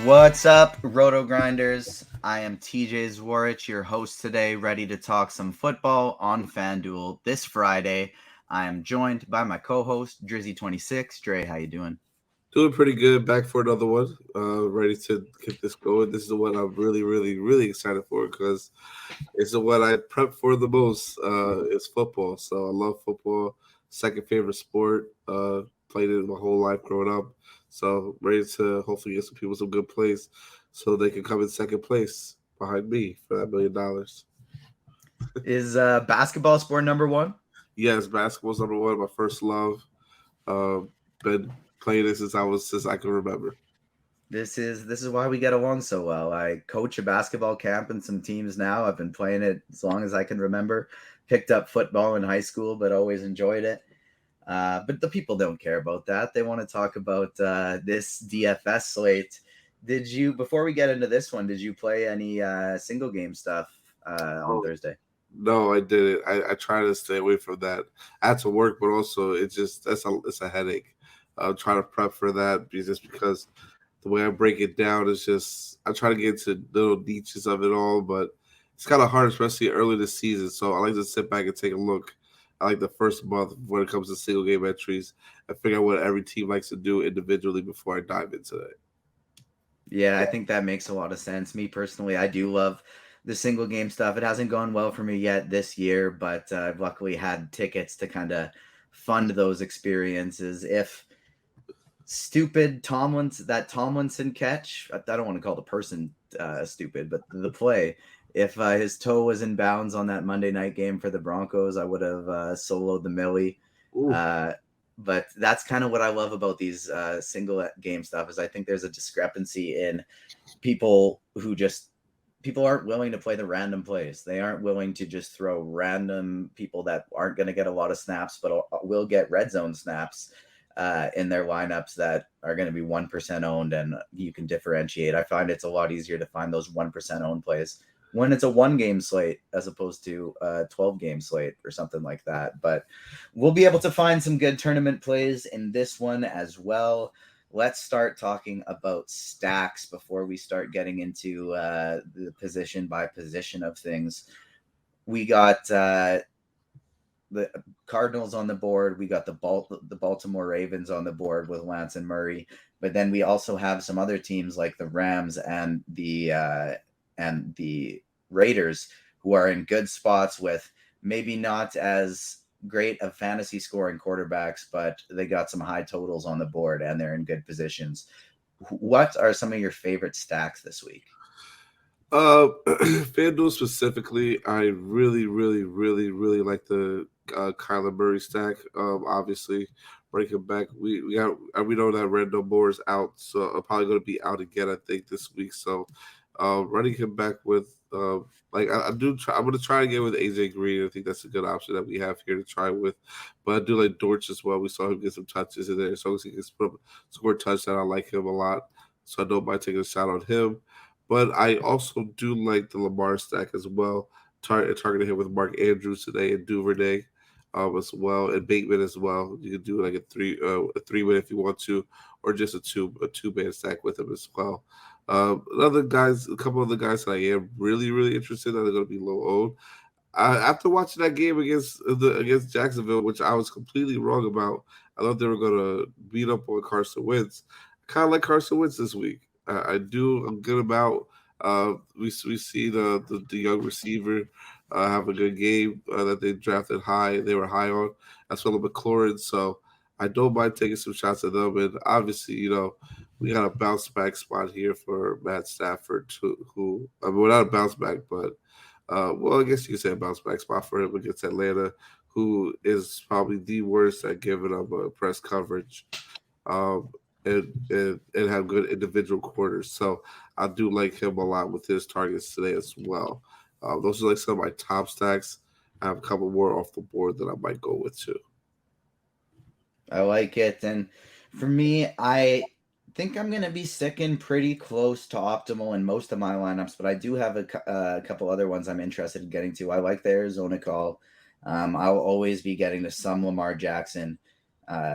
What's up, RotoGrinders? I am TJ Zwarych, your host today, ready to talk some football on FanDuel this Friday. I am joined by my co-host, Drizzy26. Dre, how you doing? Doing pretty good. Back for another one. Ready to get this going. This is the one I'm really excited for because it's the one I prep for the most. It's football. So I love football. Second favorite sport. Played it my whole life growing up. So ready to hopefully get some people some good plays so they can come in second place behind me for that $1 million. Is basketball sport number one? Yes, basketball's number one. My first love. Uh, been playing it since I can remember. This is why we get along so well. I coach a basketball camp and some teams now. I've been playing it as long as I can remember. Picked up football in high school, but always enjoyed it. But the people don't care about that. They want to talk about this DFS slate. Before we get into this one, did you play any single game stuff on Oh, Thursday? no, I didn't. I try to stay away from that. I had to work, but also it's a headache. I'm trying to prep for that because the way I break it down is just I try to get into little niches of it all, but it's kind of hard, especially early this season. So I like to sit back and take a look. I like the first month when it comes to single game entries and figure out what every team likes to do individually before I dive into it. Yeah, I think that makes a lot of sense. Me personally, I do love the single game stuff. It hasn't gone well for me yet this year, but I've luckily had tickets to kind of fund those experiences. If Tomlinson catch, I don't want to call the person stupid, but the play, if his toe was in bounds on that Monday night game for the Broncos, I would have soloed the Millie. Ooh, Uh, but that's kind of what I love about these single game stuff is I think there's a discrepancy in people who just people aren't willing to play the random plays. They aren't willing to just throw random people that aren't going to get a lot of snaps, but will get red zone snaps in their lineups that are going to be 1% owned, and you can differentiate. I find it's a lot easier to find those 1% owned plays when it's a 1 game slate as opposed to a 12 game slate or something like that. But we'll be able to find some good tournament plays in this one as well. Let's start talking about stacks before we start getting into the position by position of things. We got the Cardinals on the board. We got the Baltimore Ravens on the board with Lance and Murray. But then we also have some other teams like the Rams and the Raiders who are in good spots with maybe not as great of fantasy scoring quarterbacks, but they got some high totals on the board and they're in good positions. What are some of your favorite stacks this week? FanDuel specifically, I really like the Kyler Murray stack. Obviously, breaking back, we know that Randall Moore is out, so I'm probably going to be out again. I think this week. So, running him back with I do try. I'm going to try again with AJ Green. I think that's a good option that we have here to try with. But I do like Dortch as well. We saw him get some touches in there, so as he can score a touchdown, I like him a lot. So I don't mind taking a shot on him. But I also do like the Lamar stack as well. Targeting him with Mark Andrews today and Duvernay as well, and Bateman as well. You can do like a 3-win if you want to, or just a two-man stack with him as well. A couple of the guys that I am really interested in that are going to be low owned. After watching that game against Jacksonville, which I was completely wrong about, I thought they were going to beat up on Carson Wentz. I kind of like Carson Wentz this week. I do a good amount. We see the young receiver have a good game that they drafted high. They were high on, as well as McLaurin. So I don't mind taking some shots at them. And obviously, we got a bounce back spot here for Matt Stafford, who I mean, well, not a bounce back, but well, I guess you could say a bounce back spot for him against Atlanta, who is probably the worst at giving up press coverage. Um, and have good individual quarters. So I do like him a lot with his targets today as well. Those are like some of my top stacks. I have a couple more off the board that I might go with too. I like it. And for me, I think I'm going to be sticking pretty close to optimal in most of my lineups, but I do have a couple other ones I'm interested in getting to. I like the Arizona call. I'll always be getting to some Lamar Jackson.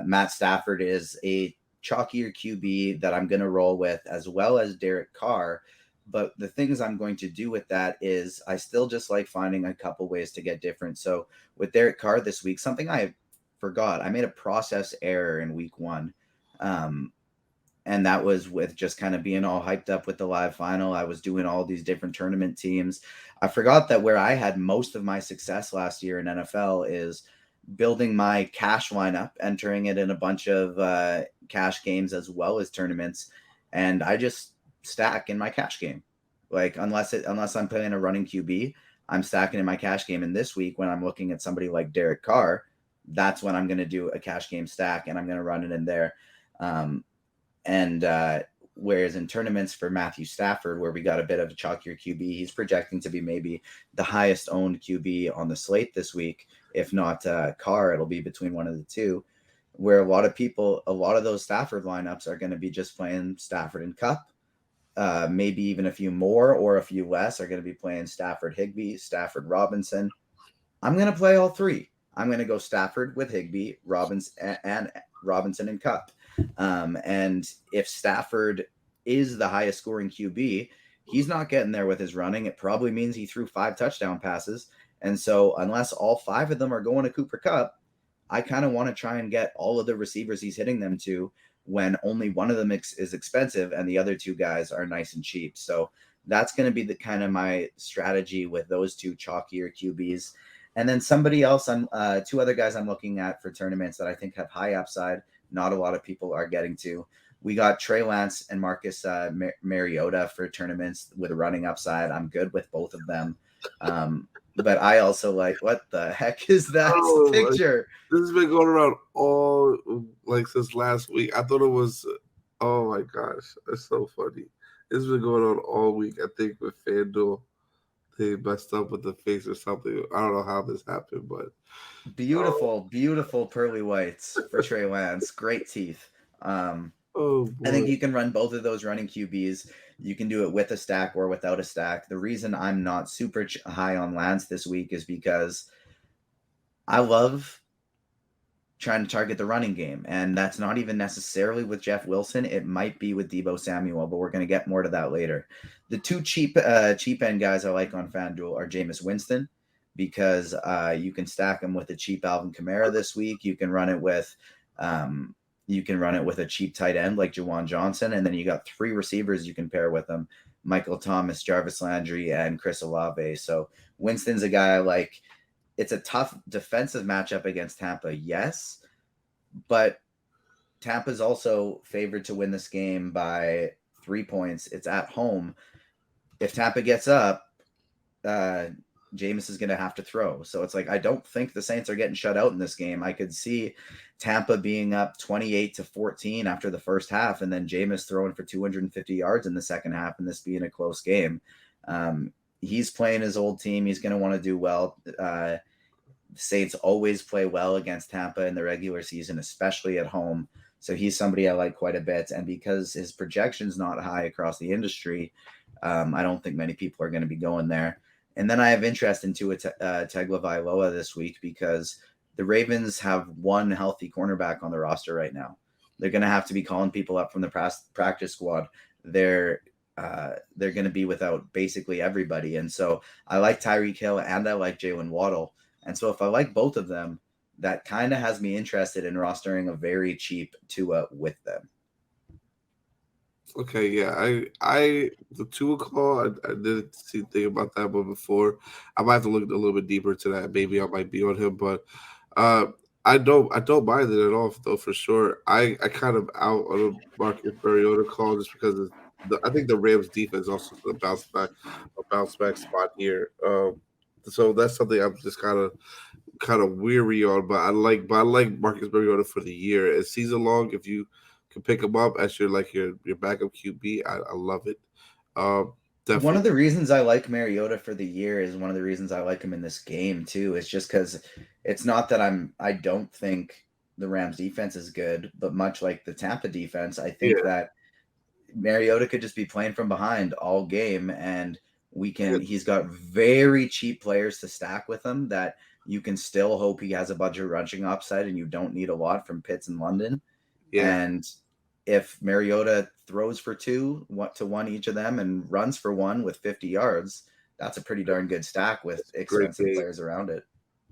Matt Stafford is a chalkier QB that I'm going to roll with, as well as Derek Carr. But the things I'm going to do with that is I still just like finding a couple ways to get different. So with Derek Carr this week, something I forgot, I made a process error in week 1. And that was with just kind of being all hyped up with the live final. I was doing all these different tournament teams. I forgot that where I had most of my success last year in NFL is building my cash lineup, entering it in a bunch of cash games as well as tournaments. And I just stack in my cash game. Like unless I'm playing a running QB, I'm stacking in my cash game. And this week when I'm looking at somebody like Derek Carr, that's when I'm going to do a cash game stack and I'm going to run it in there. Whereas in tournaments for Matthew Stafford, where we got a bit of a chalkier QB, he's projecting to be maybe the highest owned QB on the slate this week. If not Carr, it'll be between one of the two, where a lot of those Stafford lineups are going to be just playing Stafford and Cup. Maybe even a few more or a few less are going to be playing Stafford Higbee, Stafford Robinson. I'm going to play all three. I'm going to go Stafford with Higbee, Robinson and Cup. And if Stafford is the highest scoring QB, he's not getting there with his running. It probably means he threw 5 touchdown passes. And so unless all 5 of them are going to Cooper Kupp, I kind of want to try and get all of the receivers he's hitting them to when only one of them is expensive and the other 2 guys are nice and cheap. So that's going to be the kind of my strategy with those 2 chalkier QBs. And then somebody else, 2 other guys I'm looking at for tournaments that I think have high upside. Not a lot of people are getting to. We got Trey Lance and Marcus Mariota for tournaments with a running upside. I'm good with both of them. But I also like, what the heck is that picture? This has been going around all since last week. I thought it was, oh my gosh, it's so funny. It's been going on all week. I think with FanDuel, they messed up with the face or something. I don't know how this happened, but beautiful pearly whites for Trey Lance. Great teeth. I think you can run both of those running QBs. You can do it with a stack or without a stack. The reason I'm not super high on Lance this week is because I love trying to target the running game, and that's not even necessarily with Jeff Wilson. It might be with Deebo Samuel, but we're going to get more to that later. The 2 cheap end guys I like on FanDuel are Jameis Winston, because you can stack him with a cheap Alvin Kamara this week. You can run it with a cheap tight end like Jawan Johnson, and then you got 3 receivers you can pair with him: Michael Thomas, Jarvis Landry, and Chris Olave. So Winston's a guy I like. It's a tough defensive matchup against Tampa, yes, but Tampa's also favored to win this game by 3 points. It's at home. If Tampa gets up, Jameis is going to have to throw. So it's like, I don't think the Saints are getting shut out in this game. I could see Tampa being up 28-14 after the first half, and then Jameis throwing for 250 yards in the second half, and this being a close game. He's playing his old team. He's going to want to do well. The Saints always play well against Tampa in the regular season, especially at home. So he's somebody I like quite a bit. And because his projection's not high across the industry, I don't think many people are going to be going there. And then I have interest into Tagovailoa this week because the Ravens have one healthy cornerback on the roster right now. They're going to have to be calling people up from the practice squad. They're going to be without basically everybody. And so I like Tyreek Hill and I like Jalen Waddle. And so if I like both of them, that kind of has me interested in rostering a very cheap Tua with them. Okay, yeah, the Tua call, I didn't think about that one before. I might have to look a little bit deeper into that. Maybe I might be on him, but I don't mind it at all, though, for sure. I kind of out on a Marcus Mariota call just because I think the Rams defense also a bounce back spot here. So that's something I'm just kind of weary on. But I like Marcus Mariota for the year. It's season long. If you can pick him up as your backup QB, I love it. Definitely. One of the reasons I like Mariota for the year is one of the reasons I like him in this game too. It's just because it's not that I don't think the Rams defense is good, but much like the Tampa defense, I think that Mariota could just be playing from behind all game, and he's got very cheap players to stack with him that you can still hope he has a bunch of rushing upside, and you don't need a lot from Pitts and London. Yeah. And if Mariota throws for 2, 1 each of them, and runs for 1 with 50 yards, that's a pretty darn good stack with expensive players around it.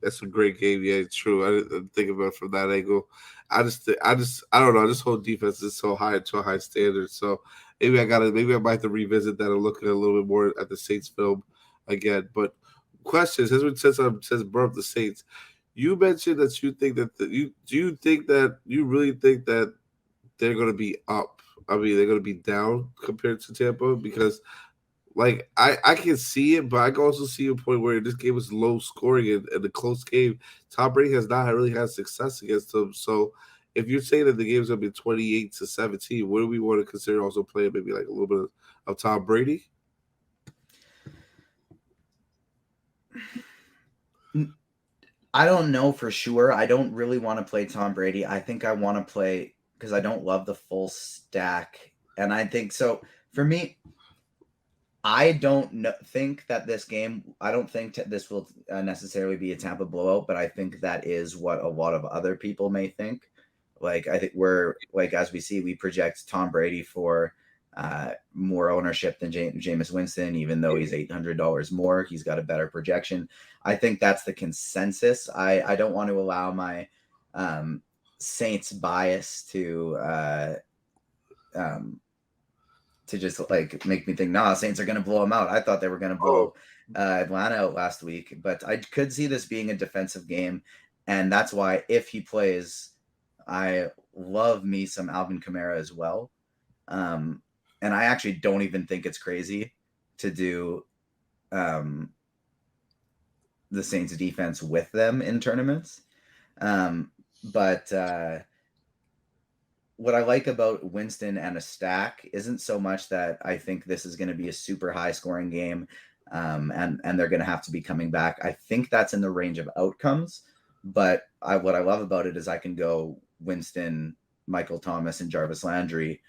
That's a great game. Yeah, it's true. I didn't think about it from that angle. I don't know. This whole defense is so high to a high standard. So maybe I might have to revisit that and look at a little bit more at the Saints film again. But questions since brought up the Saints, you mentioned that you think that you really think that they're going to be up? I mean, they're going to be down compared to Tampa because like I can see it, but I can also see a point where this game was low scoring and a close game. Tom Brady has not really had success against them. So if you're saying that the game's gonna be 28-17, what do we want to consider also playing maybe like a little bit of Tom Brady? I don't know for sure. I don't really want to play Tom Brady. I think I want to play because I don't love the full stack. And I think so for me, I don't think that this game, I don't think this will necessarily be a Tampa blowout, but I think that is what a lot of other people may think. Like, I think we're, like, as we see, we project Tom Brady for more ownership than Jameis Winston, even though he's $800 more. He's got a better projection. I think that's the consensus. I don't want to allow my Saints bias to just like make me think, nah, Saints are going to blow them out. I thought they were going to blow Atlanta out last week, but I could see this being a defensive game. And that's why if he plays, I love me some Alvin Kamara as well. And I actually don't even think it's crazy to do the Saints defense with them in tournaments. But what I like about Winston and a stack isn't so much that I think this is going to be a super high scoring game and they're going to have to be coming back. I think that's in the range of outcomes, but what I love about it is I can go Winston, Michael Thomas, and Jarvis Landry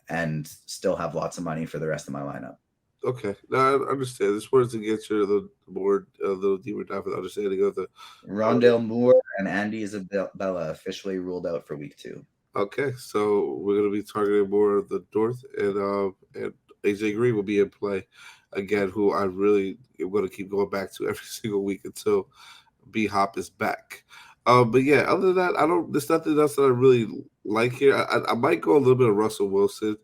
and still have lots of money for the rest of my lineup. Okay, now I understand. This wanted to get you the board a little deeper dive with understanding of the Rondale Moore and Andy Isabella officially ruled out for week 2. Okay, so we're gonna be targeting more of the North, and AJ Green will be in play again, who I really am gonna keep going back to every single week until B Hop is back. But yeah, other than that, there's nothing else that I really like here. I might go a little bit of Russell Wilson,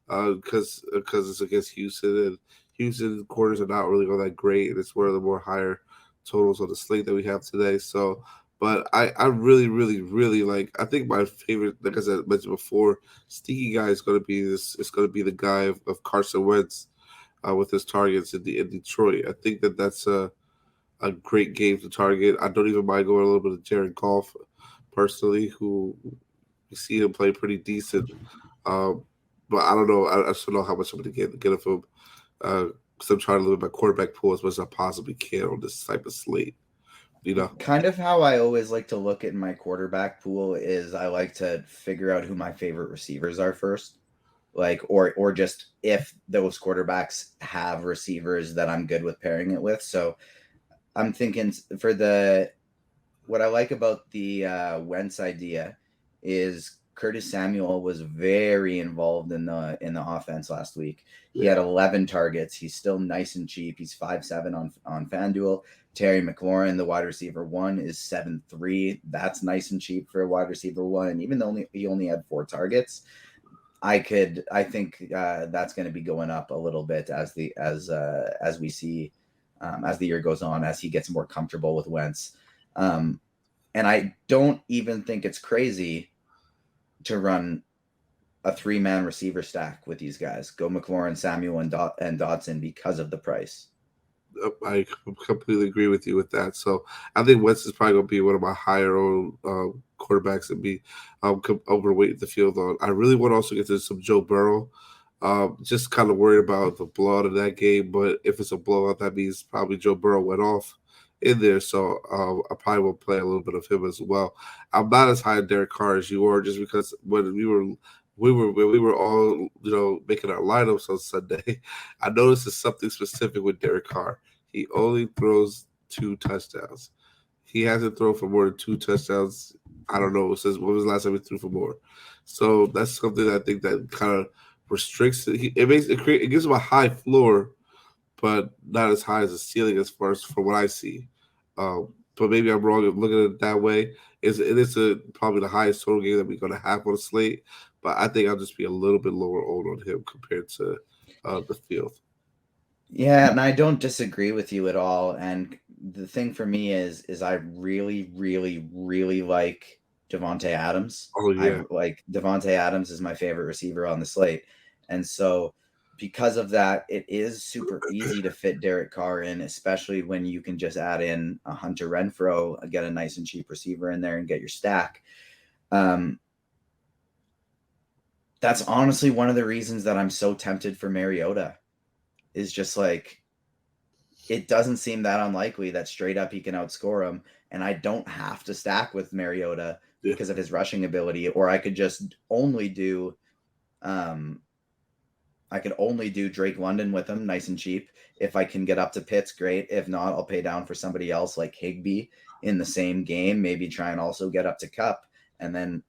because it's against Houston, and Houston quarters are not really all that great, and it's one of the more higher totals on the slate that we have today. So. But I really, really, really like. I think my favorite, like I said, mentioned before, sneaky guy is going to be this. It's going to be the guy of Carson Wentz with his targets in Detroit. I think that's a great game to target. I don't even mind going a little bit of Jared Goff, personally, who we see him play pretty decent. But I don't know. I just don't know how much I'm going to get of him because I'm trying to limit my quarterback pool as much as I possibly can on this type of slate. You know, kind of how I always like to look at my quarterback pool is I like to figure out who my favorite receivers are first, like or just if those quarterbacks have receivers that I'm good with pairing it with. So I'm thinking what I like about the Wentz idea is Curtis Samuel was very involved in the offense last week. He had 11 targets. He's still nice and cheap. He's 5.7 on FanDuel. Terry McLaurin, the wide receiver 1, is 7.3. That's nice and cheap for a wide receiver 1. Even though he only had 4 targets, I think that's going to be going up a little bit as we see as the year goes on, as he gets more comfortable with Wentz. And I don't even think it's crazy to run a 3-man receiver stack with these guys. Go McLaurin, Samuel, and Dotson because of the price. I completely agree with you with that. So I think Wentz is probably going to be one of my higher owned quarterbacks and be overweight the field on. I really want to also get to some Joe Burrow. Just kind of worried about the blowout of that game, but if it's a blowout, that means probably Joe Burrow went off in there. So I probably will play a little bit of him as well. I'm not as high on Derek Carr as you are, just because when we were all, making our lineups on Sunday, I noticed there's something specific with Derek Carr. He only throws 2 touchdowns. He hasn't thrown for more than 2 touchdowns I don't know. Since when was the last time he threw for more? So that's something that I think that kind of restricts it. It gives him a high floor, but not as high as the ceiling as far as from what I see. But maybe I'm wrong looking at it that way. It is probably the highest total game that we're going to have on the slate, but I think I'll just be a little bit lower owned on him compared to the field. Yeah, and I don't disagree with you at all. And the thing for me is I really, really, really like Devonte Adams. Oh I yeah, like Devonte Adams is my favorite receiver on the slate. And so because of that, it is super easy to fit Derek Carr in, especially when you can just add in a Hunter Renfro, get a nice and cheap receiver in there and get your stack. Um, that's honestly one of the reasons that I'm so tempted for Mariota is just like it doesn't seem that unlikely that straight up he can outscore him. And I don't have to stack with Mariota yeah. because of his rushing ability, or I could just only do I could only do Drake London with him, nice and cheap. If I can get up to Pitts, great. If not, I'll pay down for somebody else like Higbee in the same game. Maybe try and also get up to Cup, and then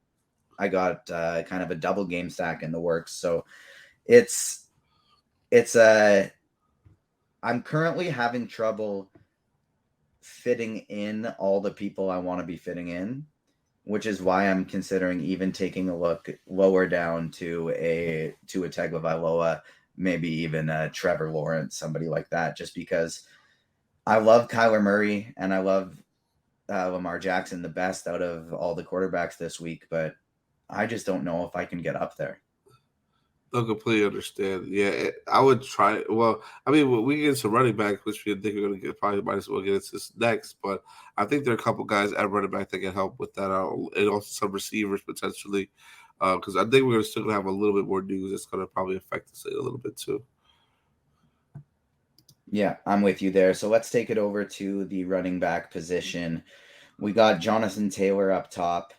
I got kind of a double game stack in the works. So it's a I'm currently having trouble fitting in all the people I want to be fitting in, which is why I'm considering even taking a look lower down to a Tagovailoa, maybe even a Trevor Lawrence, somebody like that, just because I love Kyler Murray and I love Lamar Jackson the best out of all the quarterbacks this week, but I just don't know if I can get up there. I completely understand. Yeah, I would try. Well, I mean, we get into running back, which we think we're going to get. Probably might as well get into this next. But I think there are a couple guys at running back that can help with that, and also some receivers potentially, because I think we're still going to have a little bit more news that's going to probably affect us a little bit too. Yeah, I'm with you there. So let's take it over to the running back position. We got Jonathan Taylor up top.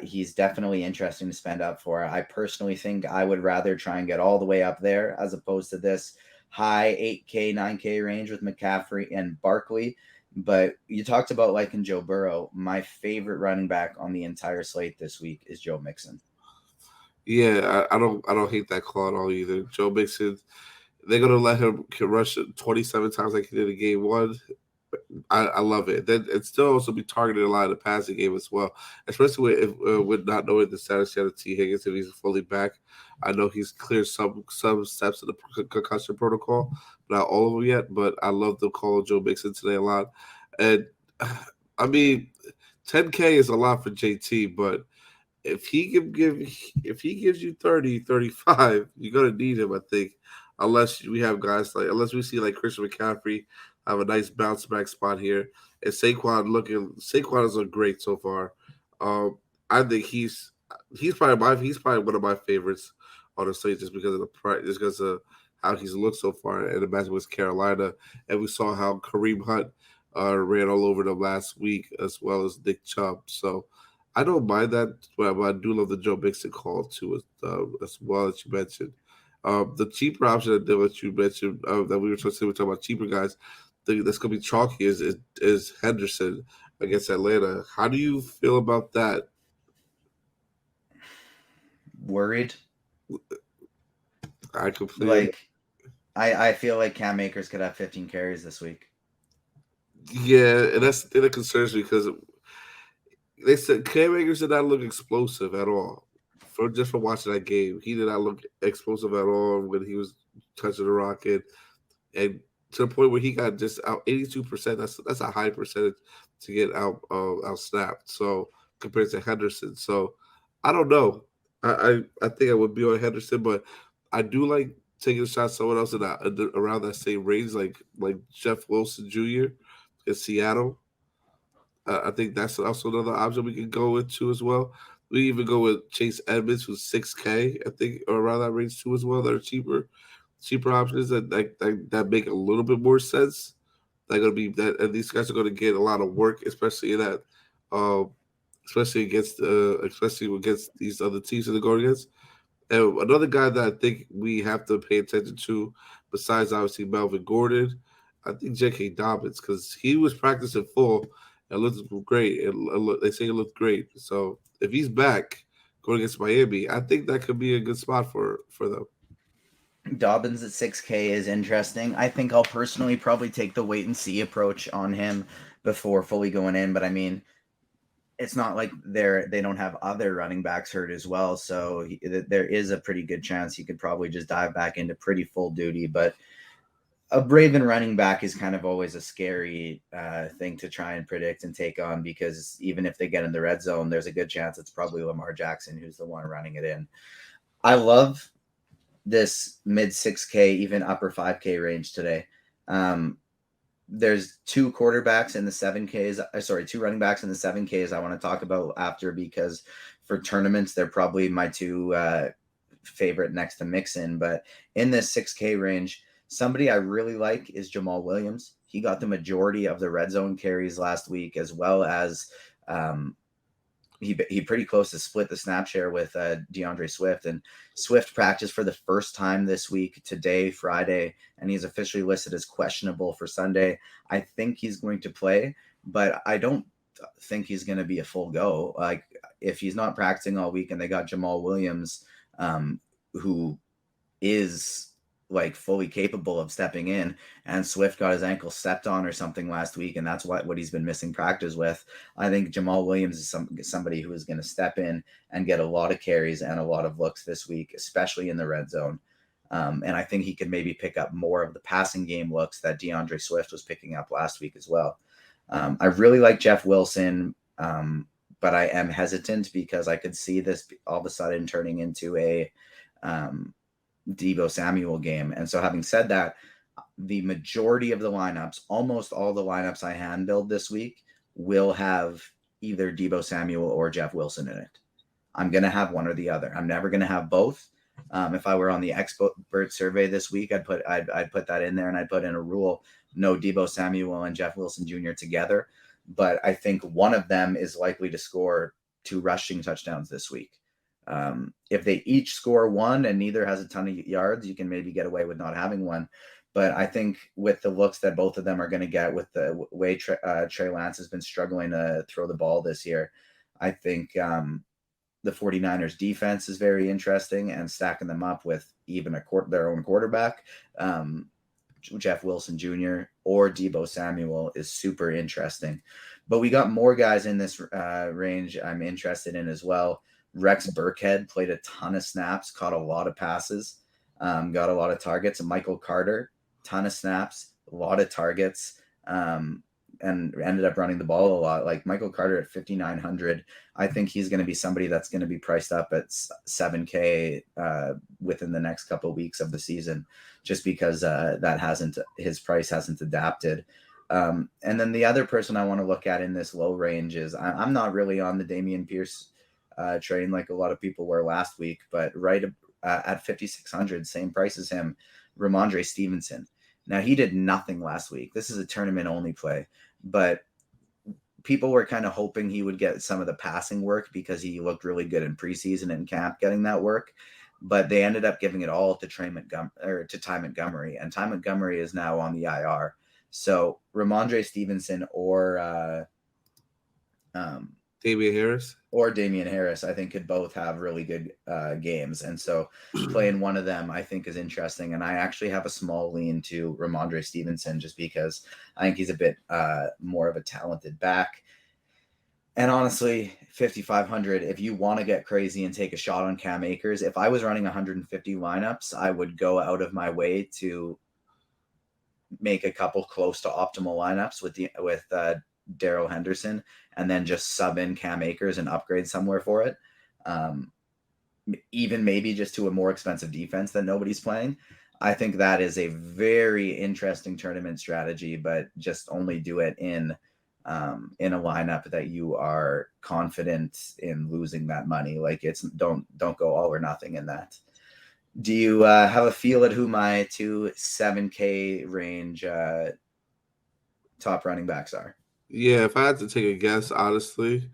He's definitely interesting to spend up for. I personally think I would rather try and get all the way up there as opposed to this high 8K, 9K range with McCaffrey and Barkley. But you talked about liking Joe Burrow. My favorite running back on the entire slate this week is Joe Mixon. Yeah, I don't hate that call at all either. Joe Mixon, they're gonna let him rush it 27 times like he did in game one. I love it. Then it still also be targeted a lot in the passing game as well, especially with not knowing the status yet of T Higgins if he's fully back. I know he's cleared some steps of the concussion protocol, not all of them yet. But I love the call of Joe Mixon today a lot, and I mean, 10K is a lot for JT, but if he gives you 30, 35, you're gonna need him, I think. Unless we have guys unless we see like Christian McCaffrey have a nice bounce back spot here. And Saquon is look great so far. I think he's probably one of my favorites on the slate just because of the price, just because of how he's looked so far and the match with Carolina. And we saw how Kareem Hunt ran all over them last week as well as Nick Chubb. So I don't mind that, but I do love the Joe Mixon call too, as well as you mentioned. The cheaper option that you mentioned that we were talking about cheaper guys, that's going to be chalky is Henderson against Atlanta. How do you feel about that? Worried? I completely Like, I feel like Cam Akers could have 15 carries this week. yeah, and that's the thing that concerns me because they said Cam Akers did not look explosive at all. For watching that game, he did not look explosive at all when he was touching the rocket, and to the point where he got just out 82%. That's a high percentage to get out snapped. So compared to Henderson, so I don't know. I think I would be on Henderson, but I do like taking a shot at someone else around that same range, like Jeff Wilson Jr. in Seattle. I think that's also another option we can go into as well. We even go with Chase Edmonds, who's 6K, I think, or around that range too as well. That are cheaper options that make a little bit more sense. They're gonna be that, and these guys are gonna get a lot of work, especially in that, um, especially against these other teams that they're going against. And another guy that I think we have to pay attention to, besides obviously Melvin Gordon, I think J.K. Dobbins, because he was practicing full, It looks great. They say it looked great. So if he's back going against Miami, I think that could be a good spot for them. Dobbins at 6K is interesting. I think I'll personally probably take the wait and see approach on him before fully going in. But I mean, it's not like they don't have other running backs hurt as well. So there is a pretty good chance he could probably just dive back into pretty full duty. But a Raven running back is kind of always a scary thing to try and predict and take on, because even if they get in the red zone, there's a good chance it's probably Lamar Jackson who's the one running it in. I love this mid 6K, even upper 5K range today. There's two quarterbacks in the 7Ks. Two running backs in the 7Ks I want to talk about after, because for tournaments, they're probably my two favorite next to Mixon. But in this 6K range, somebody I really like is Jamal Williams. He got the majority of the red zone carries last week, as well as he pretty close to split the snap share with DeAndre Swift. And Swift practiced for the first time this week, today, Friday, and he's officially listed as questionable for Sunday. I think he's going to play, but I don't think he's going to be a full go. Like, if he's not practicing all week and they got Jamal Williams, who is like fully capable of stepping in, and Swift got his ankle stepped on or something last week, and that's what he's been missing practice with. I think Jamal Williams is somebody who is going to step in and get a lot of carries and a lot of looks this week, especially in the red zone. And I think he could maybe pick up more of the passing game looks that DeAndre Swift was picking up last week as well. I really like Jeff Wilson, but I am hesitant because I could see this all of a sudden turning into a Deebo Samuel game. And so, having said that, the majority of the lineups, almost all the lineups I hand build this week, will have either Deebo Samuel or Jeff Wilson in it. I'm going to have one or the other. I'm never going to have both. If I were on the expert survey this week, I'd put that in there, and I'd put in a rule: no Deebo Samuel and Jeff Wilson Jr. together. But I think one of them is likely to score 2 rushing touchdowns this week. If they each score 1 and neither has a ton of yards, you can maybe get away with not having one. But I think with the looks that both of them are going to get, with the way Trey Lance has been struggling to throw the ball this year, I think the 49ers defense is very interesting, and stacking them up with even their own quarterback, Jeff Wilson Jr. or Deebo Samuel, is super interesting. But we got more guys in this range I'm interested in as well. Rex Burkhead played a ton of snaps, caught a lot of passes, got a lot of targets. And Michael Carter, ton of snaps, a lot of targets, and ended up running the ball a lot. Like Michael Carter at 5,900, I think he's going to be somebody that's going to be priced up at 7K within the next couple of weeks of the season, just because his price hasn't adapted. And then the other person I want to look at in this low range is, I'm not really on the Dameon Pierce train like a lot of people were last week, but right at 5,600, same price as him, Ramondre Stevenson. Now, he did nothing last week. This is a tournament only play, but people were kind of hoping he would get some of the passing work because he looked really good in preseason and camp getting that work. But they ended up giving it all to Ty Montgomery, and Ty Montgomery is now on the IR. So Ramondre Stevenson or Damian Harris, I think, could both have really good games. And so playing one of them, I think, is interesting. And I actually have a small lean to Ramondre Stevenson, just because I think he's a bit more of a talented back. And honestly, 5,500, if you want to get crazy and take a shot on Cam Akers, if I was running 150 lineups, I would go out of my way to make a couple close to optimal lineups with Darrell Henderson, and then just sub in Cam Akers and upgrade somewhere for it. Even maybe just to a more expensive defense that nobody's playing. I think that is a very interesting tournament strategy, but just only do it in a lineup that you are confident in losing that money. Like, don't go all or nothing in that. Do you have a feel at who my 7K range top running backs are? Yeah, if I had to take a guess, honestly,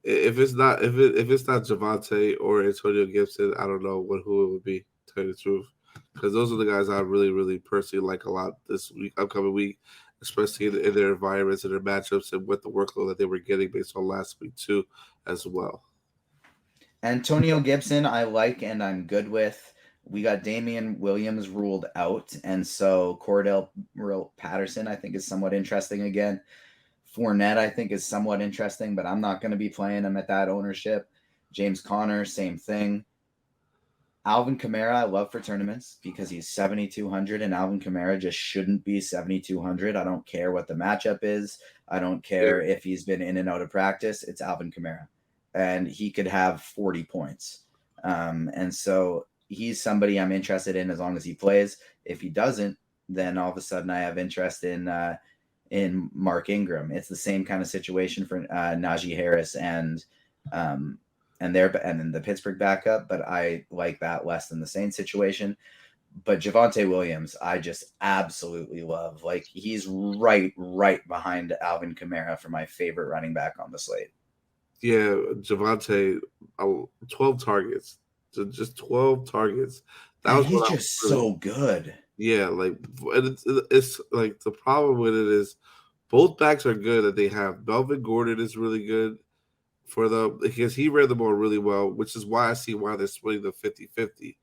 if it's not Javonte or Antonio Gibson, I don't know who it would be, to tell you the truth. Because those are the guys I really, really personally like a lot this week, upcoming week. especially in their environments and their matchups and with the workload that they were getting based on last week too, as well. Antonio Gibson, I like and I'm good with. We got Damian Williams ruled out, and so Cordell Patterson, I think, is somewhat interesting again. Fournette, I think, is somewhat interesting, but I'm not going to be playing him at that ownership. James Conner, same thing. Alvin Kamara, I love for tournaments because he's 7,200, and Alvin Kamara just shouldn't be 7,200. I don't care what the matchup is. I don't care if he's been in and out of practice. It's Alvin Kamara, and he could have 40 points. And so he's somebody I'm interested in as long as he plays. If he doesn't, then all of a sudden I have interest in Mark Ingram. It's the same kind of situation for Najee Harris and then the Pittsburgh backup, but I like that less than the Saints situation. But Javonte Williams, I just absolutely love. Like, he's right behind Alvin Kamara for my favorite running back on the slate. Yeah, Javonte, 12 targets, just 12 targets. That was he's just so good. Yeah, like it's like the problem with it is both backs are good that they have. Melvin Gordon is really good for them because he ran the ball really well, which is why I see why they're splitting the 50-50.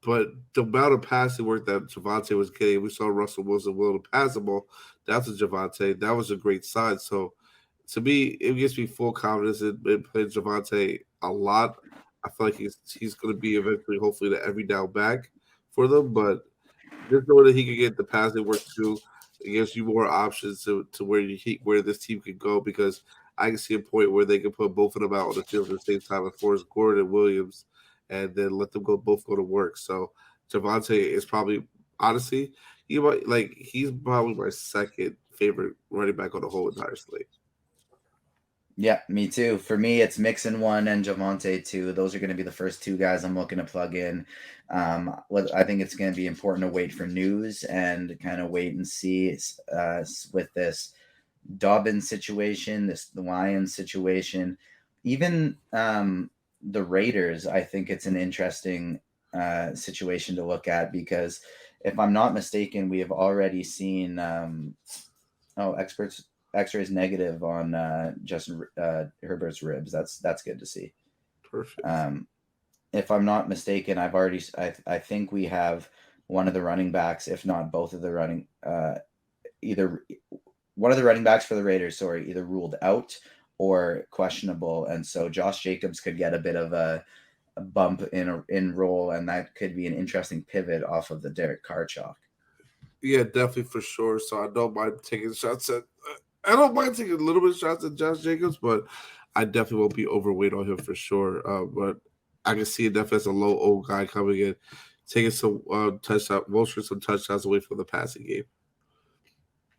But the amount of passing work that Javonte was getting, we saw Russell Wilson willing to pass the ball. That's a Javonte. That was a great sign. So to me, it gives me full confidence in playing Javonte a lot. I feel like he's going to be eventually, hopefully, the every down back for them. But just knowing that he can get the passing work too, it gives you more options to where this team can go, because I can see a point where they can put both of them out on the field at the same time as Forrest Gordon and Williams, and then let them both go to work. So Javonte is probably, honestly, he's probably my second favorite running back on the whole entire slate. Yeah, me too. For me, it's Mixon 1 and Javonte 2. Those are going to be the first two guys I'm looking to plug in. I think it's going to be important to wait for news and kind of wait and see with this Dobbins situation, the Lions situation, even the Raiders. I think it's an interesting situation to look at, because if I'm not mistaken, we have already seen experts X-rays negative on Justin Herbert's ribs. That's good to see. Perfect. If I'm not mistaken, I think we have one of the running backs, if not both of the either one of the running backs for the Raiders, either ruled out or questionable, and so Josh Jacobs could get a bit of a bump in role, and that could be an interesting pivot off of the Derek Carr chalk. Yeah, definitely, for sure. So I don't mind taking shots at. I don't mind taking a little bit of shots at Josh Jacobs, but I definitely won't be overweight on him for sure. But I can see it definitely as a low old guy coming in, taking some some touchdowns away from the passing game.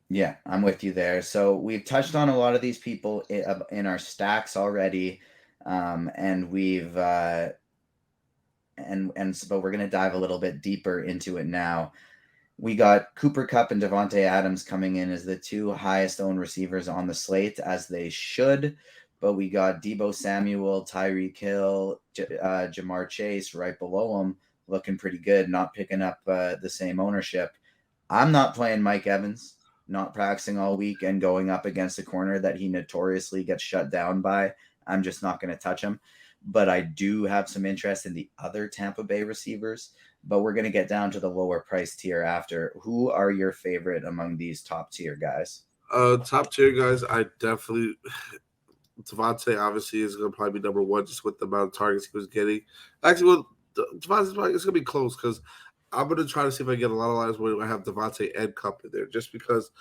Yeah, I'm with you there. So we've touched on a lot of these people in our stacks already, and we've but we're going to dive a little bit deeper into it now. We got Cooper Kupp and Devontae Adams coming in as the two highest owned receivers on the slate, as they should. But we got Deebo Samuel, Tyreek Hill, Jamar Chase right below them, looking pretty good, not picking up the same ownership. I'm not playing Mike Evans, not practicing all week and going up against a corner that he notoriously gets shut down by. I'm just not going to touch him. But I do have some interest in the other Tampa Bay receivers. But we're going to get down to the lower price tier after. Who are your favorite among these top tier guys? Top tier guys, I definitely Devontae obviously is going to probably be number one, just with the amount of targets he was getting. Actually, Devontae's probably, it's going to be close, because I'm going to try to see if I get a lot of lines where I have Devontae and Kupp in there, just because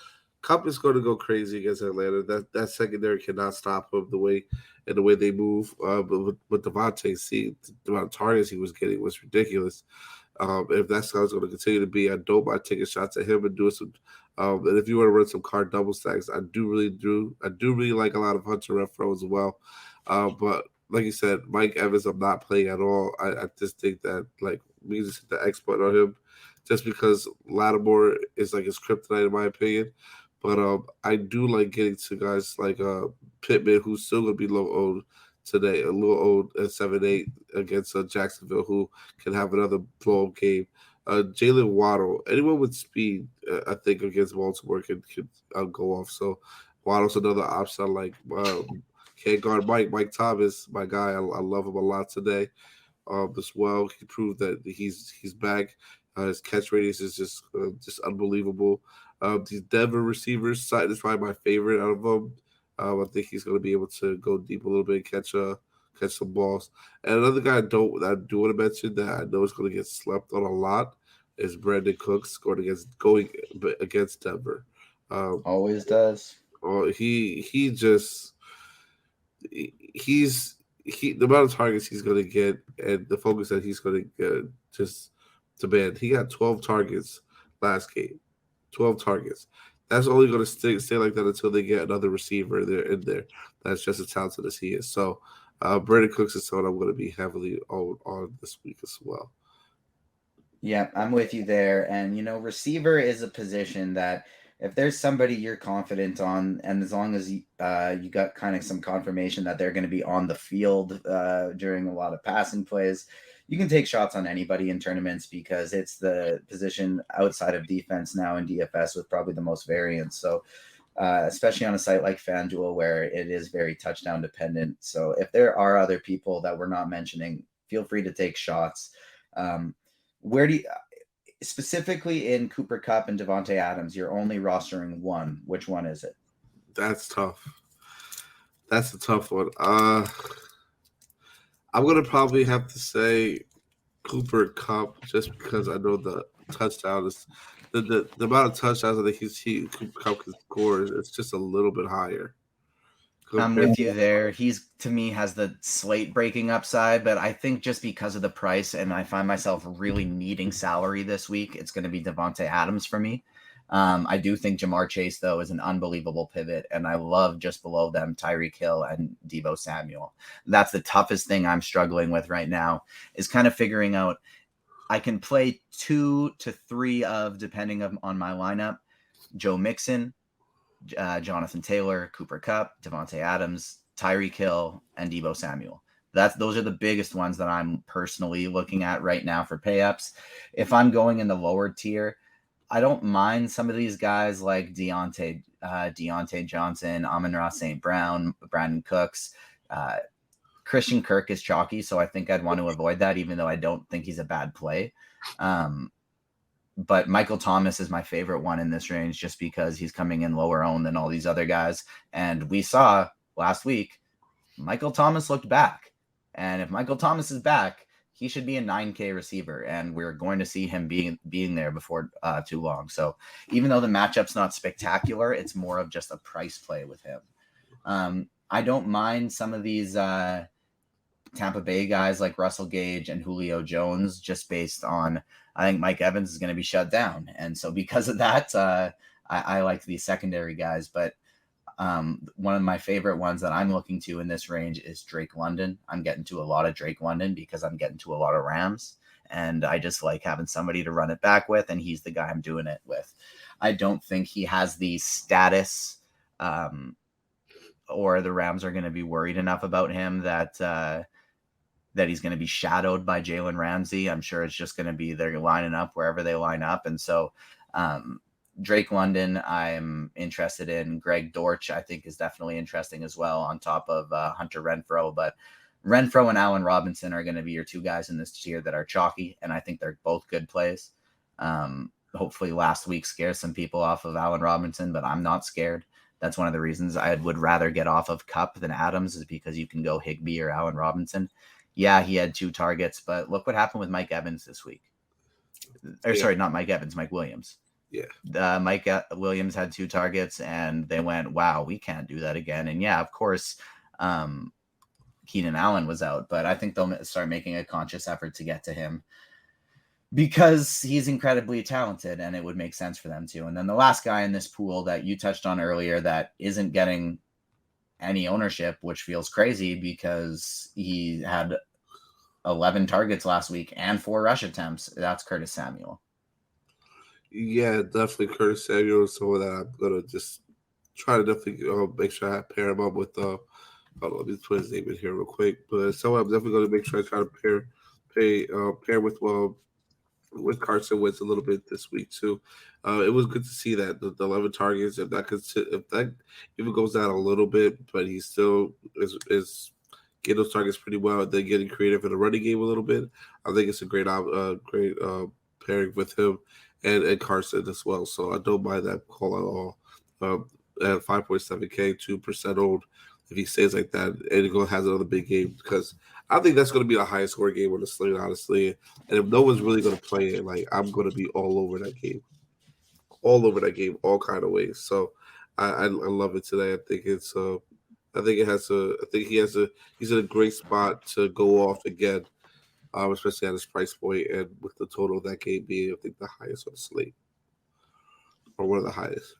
Kupp is going to go crazy against Atlanta. That secondary cannot stop him the way they move. But with Devontae, see the amount of targets he was getting was ridiculous. If that's how it's going to continue to be, I don't mind taking shots at him and doing some. And if you want to run some card double stacks, I do really like a lot of Hunter Renfrow as well. But like you said, Mike Evans, I'm not playing at all. I just think that we just hit the exploit on him, just because Lattimore is like his kryptonite in my opinion. But I do like getting to guys like Pittman, who's still going to be low owned today, a little old at 7-8 against Jacksonville, who can have another blow game. Jalen Waddle, anyone with speed, I think against Baltimore could go off. So Waddle's another option. I like. Can't guard Mike Thomas, my guy. I love him a lot today. As well, he proved that he's back. His catch radius is just unbelievable. These Denver receivers, this is probably my favorite out of them. I think he's going to be able to go deep a little bit, catch some balls. And another guy that I do want to mention that I know is going to get slept on a lot is Brandon Cooks going against Denver. Always does. He just he the amount of targets he's going to get and the focus that he's going to get just demand. He got 12 targets last game. 12 targets. That's only going to stay like that until they get another receiver there in there that's just as talented as he is. So, Brandon Cooks is someone I'm going to be heavily on this week as well. Yeah, I'm with you there. And, receiver is a position that if there's somebody you're confident on, and as long as you got kind of some confirmation that they're going to be on the field during a lot of passing plays, you can take shots on anybody in tournaments because it's the position outside of defense now in DFS with probably the most variance. So especially on a site like FanDuel where it is very touchdown dependent. So if there are other people that we're not mentioning, feel free to take shots. Where do you, specifically in Cooper Kupp and Devontae Adams, you're only rostering one. Which one is it? That's tough. That's a tough one. I'm gonna probably have to say Cooper Kupp just because I know the touchdown is the amount of touchdowns I think Cooper Kupp can score is just a little bit higher. I'm with you there. He's, to me, has the slate breaking upside, but I think just because of the price and I find myself really needing salary this week, it's going to be Devontae Adams for me. I do think Jamar Chase, though, is an unbelievable pivot, and I love just below them Tyreek Hill and Deebo Samuel. That's the toughest thing I'm struggling with right now is kind of figuring out I can play 2 to 3 of, depending on my lineup, Joe Mixon, Jonathan Taylor, Cooper Kupp, Devontae Adams, Tyreek Hill, and Deebo Samuel. Those are the biggest ones that I'm personally looking at right now for payups. If I'm going in the lower tier, I don't mind some of these guys like Deontay Johnson, Amon-Ra St. Brown, Brandon Cooks. Christian Kirk is chalky, so I think I'd want to avoid that, even though I don't think he's a bad play. But Michael Thomas is my favorite one in this range just because he's coming in lower owned than all these other guys. And we saw last week, Michael Thomas looked back. And if Michael Thomas is back, he should be a 9K receiver. And we're going to see him being there before too long. So even though the matchup's not spectacular, it's more of just a price play with him. I don't mind some of these Tampa Bay guys like Russell Gage and Julio Jones just based on I think Mike Evans is going to be shut down. And so because of that, I like these secondary guys. But one of my favorite ones that I'm looking to in this range is Drake London. I'm getting to a lot of Drake London because I'm getting to a lot of Rams. And I just like having somebody to run it back with, and he's the guy I'm doing it with. I don't think he has the status or the Rams are going to be worried enough about him that he's going to be shadowed by Jalen Ramsey. I'm sure it's just going to be they're lining up wherever they line up. And so Drake London, I'm interested in. Greg Dortch, I think, is definitely interesting as well on top of Hunter Renfrow. But Renfrow and Allen Robinson are going to be your two guys in this tier that are chalky, and I think they're both good plays. Hopefully last week scares some people off of Allen Robinson, but I'm not scared. That's one of the reasons I would rather get off of Kupp than Adams is because you can go Higbee or Allen Robinson. Yeah, he had 2 targets, but look what happened with Mike Evans this week. Sorry, not Mike Evans, Mike Williams. Yeah. Mike Williams had 2 targets, and they went, wow, we can't do that again. And yeah, of course, Keenan Allen was out, but I think they'll start making a conscious effort to get to him because he's incredibly talented, and it would make sense for them to. And then the last guy in this pool that you touched on earlier that isn't getting any ownership, which feels crazy because he had 11 targets last week and 4 rush attempts. That's Curtis Samuel. Yeah, definitely Curtis Samuel is someone that I'm gonna just try to definitely make sure I pair him up with. Hold on, let me put his name in here real quick. But someone I'm definitely gonna make sure I try to pair with with Carson Wentz a little bit this week too. It was good to see that the 11 targets. If that even goes down a little bit, but he still is getting those targets pretty well. They're getting creative in the running game a little bit. I think it's a great pairing with him and Carson as well. So I don't mind that call at all. At 5.7K, 2% old. If he stays like that and he has another big game, because I think that's going to be the highest scoring game on the slate, honestly. And if no one's really going to play it, like I'm going to be all over that game, all kind of ways. So I love it today. I think it has a, I think he's in a great spot to go off again, especially at his price point and with the total of that game being, I think, the highest on the slate or one of the highest.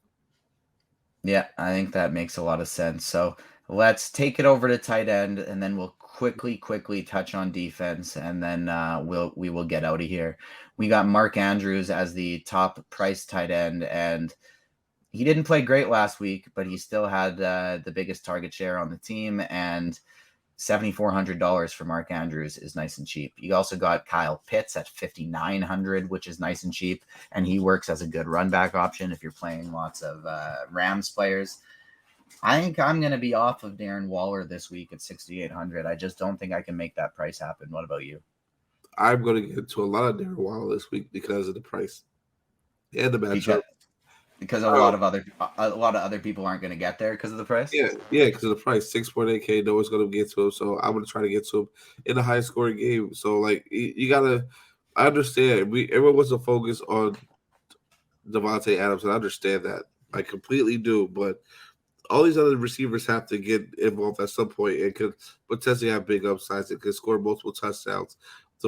Yeah, I think that makes a lot of sense. So let's take it over to tight end, and then we'll quickly touch on defense, and then we will get out of here. We got Mark Andrews as the top price tight end, and he didn't play great last week, but he still had the biggest target share on the team, and $7,400 for Mark Andrews is nice and cheap. You also got Kyle Pitts at $5,900, which is nice and cheap, and he works as a good run back option if you're playing lots of Rams players. I think I'm going to be off of Darren Waller this week at $6,800. I just don't think I can make that price happen. What about you? I'm going to get to a lot of Darren Waller this week because of the price and the matchup. Because a lot of other people aren't going to get there because of the price. Yeah, because of the price, 6.8K. No one's going to get to him, so I'm going to try to get to him in the highest scoring game. So like you gotta, I understand. Everyone wants to focus on Devontae Adams, and I understand that. I completely do, but all these other receivers have to get involved at some point and could potentially have big upsides and could score multiple touchdowns. I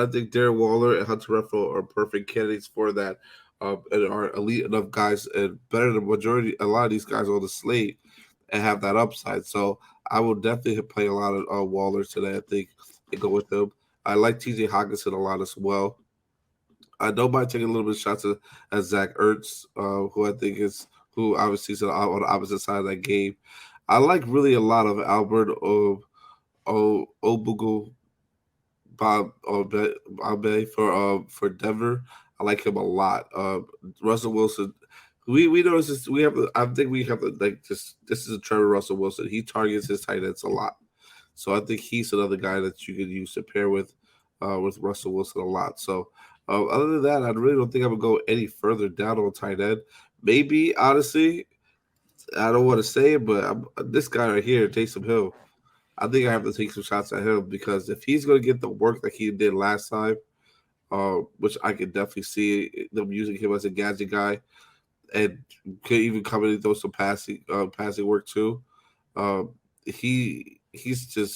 think Darren Waller and Hunter Renfrow are perfect candidates for that. And are elite enough guys and better than a lot of these guys on the slate and have that upside. So I will definitely play a lot of Waller today, I think, and go with him. I like TJ Hawkinson a lot as well. I don't mind taking a little bit of shots at Zach Ertz, who obviously is on the opposite side of that game. I like really a lot of Albert Obugu Bob for Denver. I like him a lot. Russell Wilson, we notice this. I think we have to like this. This is a Trevor Russell Wilson. He targets his tight ends a lot, so I think he's another guy that you could use to pair with Russell Wilson a lot. So other than that, I really don't think I would go any further down on tight end. Maybe honestly, I don't want to say it, but this guy right here, Taysom Hill. I think I have to take some shots at him because if he's going to get the work that he did last time. Which I could definitely see them using him as a gadget guy, and could even come in and throw some passing work too. He's a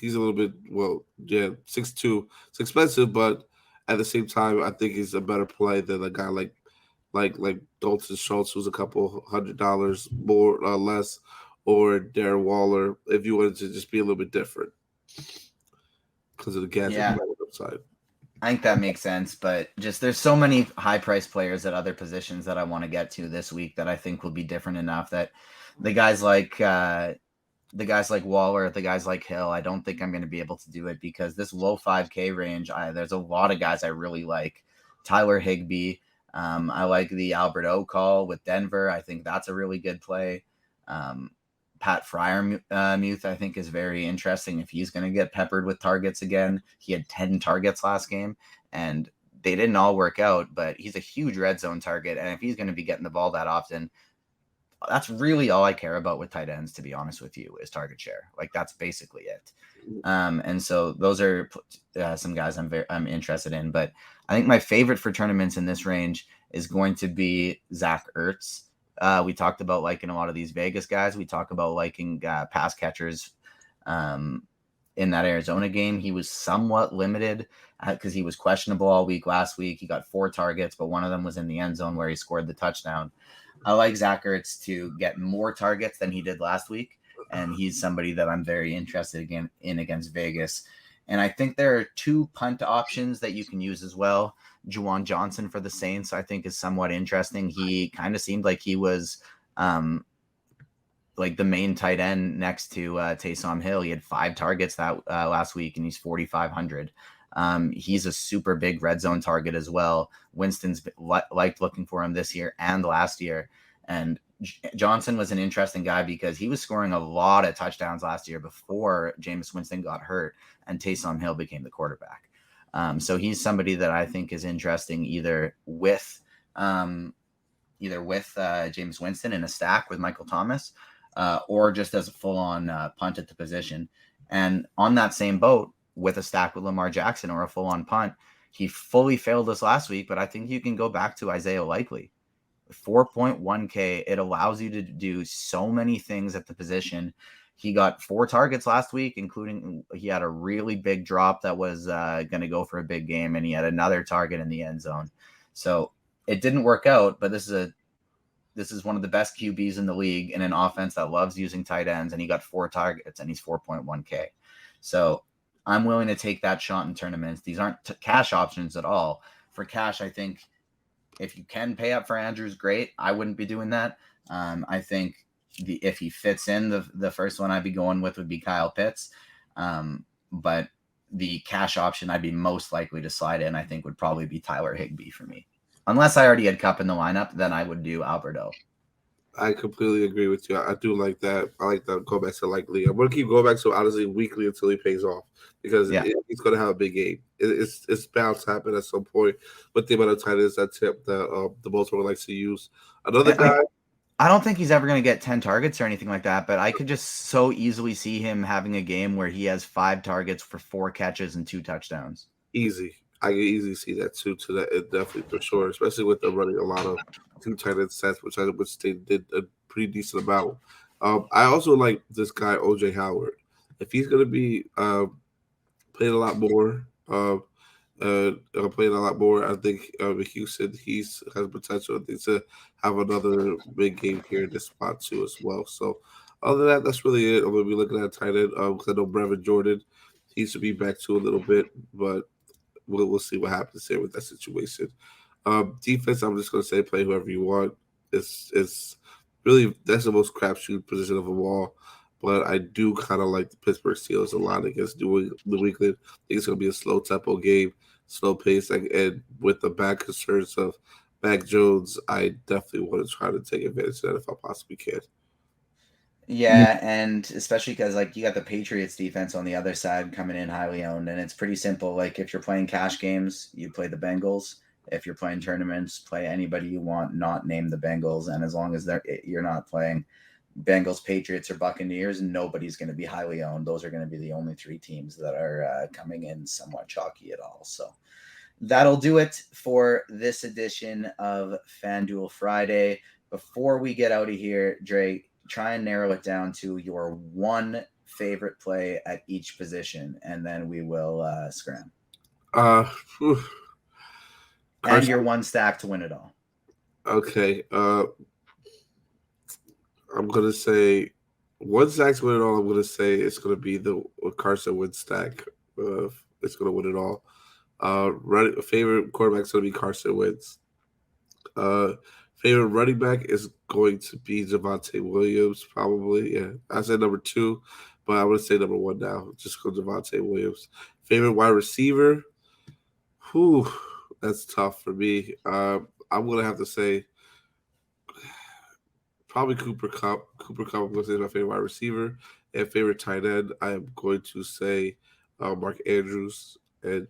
little bit 6'2". It's expensive, but at the same time, I think he's a better play than a guy like Dalton Schultz, who's a couple $100 more or less, or Darren Waller. If you wanted to just be a little bit different because of the gadget upside. I think that makes sense, but just there's so many high-priced players at other positions that I want to get to this week that I think will be different enough that the guys like Waller, the guys like Hill, I don't think I'm going to be able to do it because this low 5K range, there's a lot of guys I really like. Tyler Higbee, I like the Albert O call with Denver. I think that's a really good play. Pat Freiermuth, I think, is very interesting if he's going to get peppered with targets again. He had 10 targets last game, and they didn't all work out, but he's a huge red zone target, and if he's going to be getting the ball that often, that's really all I care about with tight ends, to be honest with you, is target share. Like, that's basically it. And so those are some guys I'm interested in, but I think my favorite for tournaments in this range is going to be Zach Ertz. We talked about liking a lot of these Vegas guys. We talk about liking pass catchers in that Arizona game. He was somewhat limited because he was questionable all week last week. He got 4 targets, but one of them was in the end zone where he scored the touchdown. I like Zach Ertz to get more targets than he did last week, and he's somebody that I'm very interested in against Vegas. And I think there are 2 punt options that you can use as well. Juwan Johnson for the Saints, I think, is somewhat interesting. He kind of seemed like he was like the main tight end next to Taysom Hill. He had 5 targets that last week, and he's 4,500. He's a super big red zone target as well. Winston's liked looking for him this year and last year. And Johnson was an interesting guy because he was scoring a lot of touchdowns last year before Jameis Winston got hurt and Taysom Hill became the quarterback. So he's somebody that I think is interesting either with Jameis Winston in a stack with Michael Thomas or just as a full-on punt at the position. And on that same boat with a stack with Lamar Jackson or a full-on punt, he fully failed us last week, but I think you can go back to Isaiah Likely. 4.1K, it allows you to do so many things at the position. He got 4 targets last week, including he had a really big drop that was going to go for a big game, and he had another target in the end zone. So it didn't work out, but this is one of the best QBs in the league in an offense that loves using tight ends, and he got 4 targets, and he's 4.1K. So I'm willing to take that shot in tournaments. These aren't cash options at all. For cash, I think if you can pay up for Andrews, great. I wouldn't be doing that. I think if he fits in, the first one I'd be going with would be Kyle Pitts. But the cash option I'd be most likely to slide in, I think, would probably be Tyler Higbee for me. Unless I already had Kupp in the lineup, then I would do Alberto. I completely agree with you. I do like that. I like that go back to Likely. I'm going to keep going back to honestly weekly until he pays off because he's going to have a big game. It's bound to happen at some point. But the amount of tight ends that tip that the Baltimore likes to use. Another guy. I don't think he's ever going to get 10 targets or anything like that, but I could just so easily see him having a game where he has 5 targets for 4 catches and 2 touchdowns. Easy. I can easily see that too. To that, definitely for sure. Especially with them running a lot of 2 tight end sets, which they did a pretty decent amount. I also like this guy OJ Howard. If he's going to be playing a lot more, I think with Houston, has potential to have another big game here in this spot too as well. So other than that, that's really it. I'm going to be looking at tight end because I know Brevin Jordan, he should be back to a little bit, but we'll see what happens here with that situation. Defense, I'm just going to say play whoever you want. It's really that's the most crapshoot position of them all. But I do kind of like the Pittsburgh Steelers a lot against New England. I think it's going to be a slow tempo game, slow pace, and with the back concerns of Mac Jones, I definitely want to try to take advantage of that if I possibly can. Yeah, and especially because you got the Patriots defense on the other side coming in highly owned, and it's pretty simple. Like if you're playing cash games, you play the Bengals. If you're playing tournaments, play anybody you want, not name the Bengals. And as long as you're not playing Bengals, Patriots, or Buccaneers, nobody's going to be highly owned. Those are going to be the only 3 teams that are coming in somewhat chalky at all. So that'll do it for this edition of FanDuel Friday. Before we get out of here, Dre, try and narrow it down to your one favorite play at each position, and then we will scram. And your one stack to win it all. Okay. I'm going to say one stack to win it all. I'm going to say it's going to be the Carson Wentz stack. It's going to win it all. Favorite quarterback is going to be Carson Wentz. Favorite running back is going to be Javonte Williams, probably. Yeah, I said number 2, but I'm going to say number 1 now. Just go Javonte Williams. Favorite wide receiver? That's tough for me. I'm going to have to say probably Cooper Kupp. I'm going to say my favorite wide receiver. And favorite tight end, I am going to say Mark Andrews. And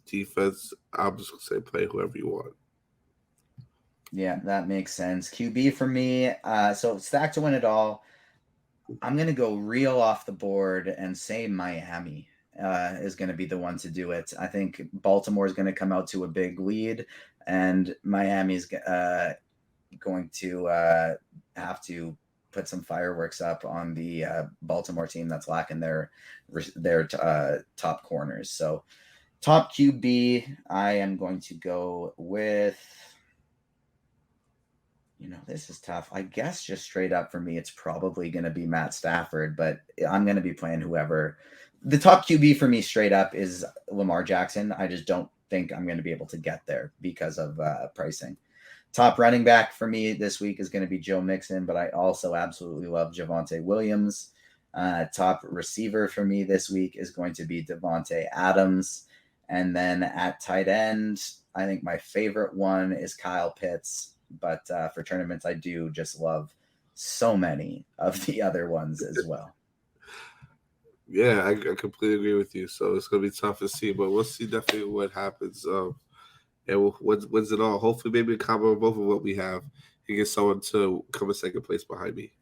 defense, I'm just going to say play whoever you want. Yeah, that makes sense. QB for me. So stack to win it all. I'm going to go real off the board and say Miami is going to be the one to do it. I think Baltimore is going to come out to a big lead, and Miami's going to have to put some fireworks up on the Baltimore team that's lacking their top corners. So top QB, I am going to go with... this is tough. I guess just straight up for me, it's probably going to be Matt Stafford, but I'm going to be playing whoever. The top QB for me straight up is Lamar Jackson. I just don't think I'm going to be able to get there because of pricing. Top running back for me this week is going to be Joe Mixon, but I also absolutely love Javonte Williams. Top receiver for me this week is going to be Devontae Adams. And then at tight end, I think my favorite one is Kyle Pitts. But for tournaments, I do just love so many of the other ones as well. Yeah, I completely agree with you. So it's going to be tough to see, but we'll see definitely what happens. And wins it all. Hopefully, maybe a combo of both of what we have and get someone to come in second place behind me.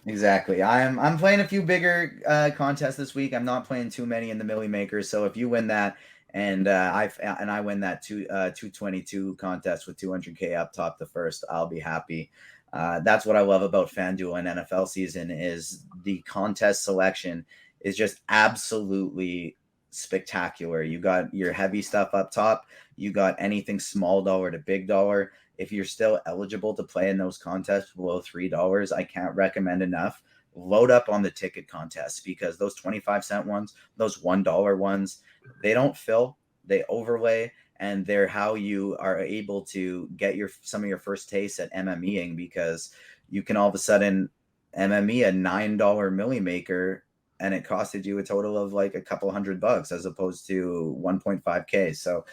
Exactly. I'm playing a few bigger contests this week. I'm not playing too many in the Millie Makers. So if you win that and I win that 222 contest with 200K up top the first, I'll be happy. That's what I love about FanDuel and NFL season is the contest selection is just absolutely spectacular. You got your heavy stuff up top. You got anything small dollar to big dollar. If you're still eligible to play in those contests below $3, I can't recommend enough. Load up on the ticket contests because those 25-cent ones, those $1 ones, they don't fill, they overlay, and they're how you are able to get some of your first taste at MMEing because you can all of a sudden MME a $9 Millie Maker and it costed you a total of like a couple $100 as opposed to 1.5K. So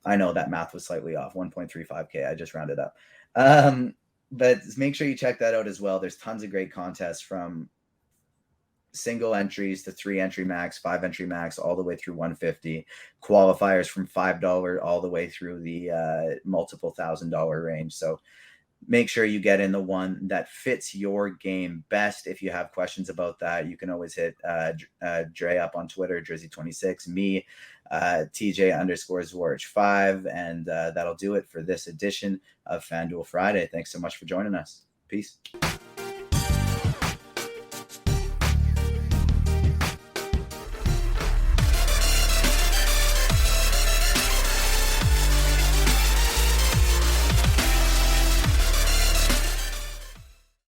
I know that math was slightly off, 1.35K. I just rounded up. But make sure you check that out as well. There's tons of great contests from single entries to 3 entry max, 5 entry max, all the way through 150. Qualifiers from $5 all the way through the multiple $1,000 range. So make sure you get in the one that fits your game best. If you have questions about that, you can always hit Dre up on Twitter, Jersey26, me, TJ_Zwarych 5. And that'll do it for this edition of FanDuel Friday. Thanks so much for joining us. Peace.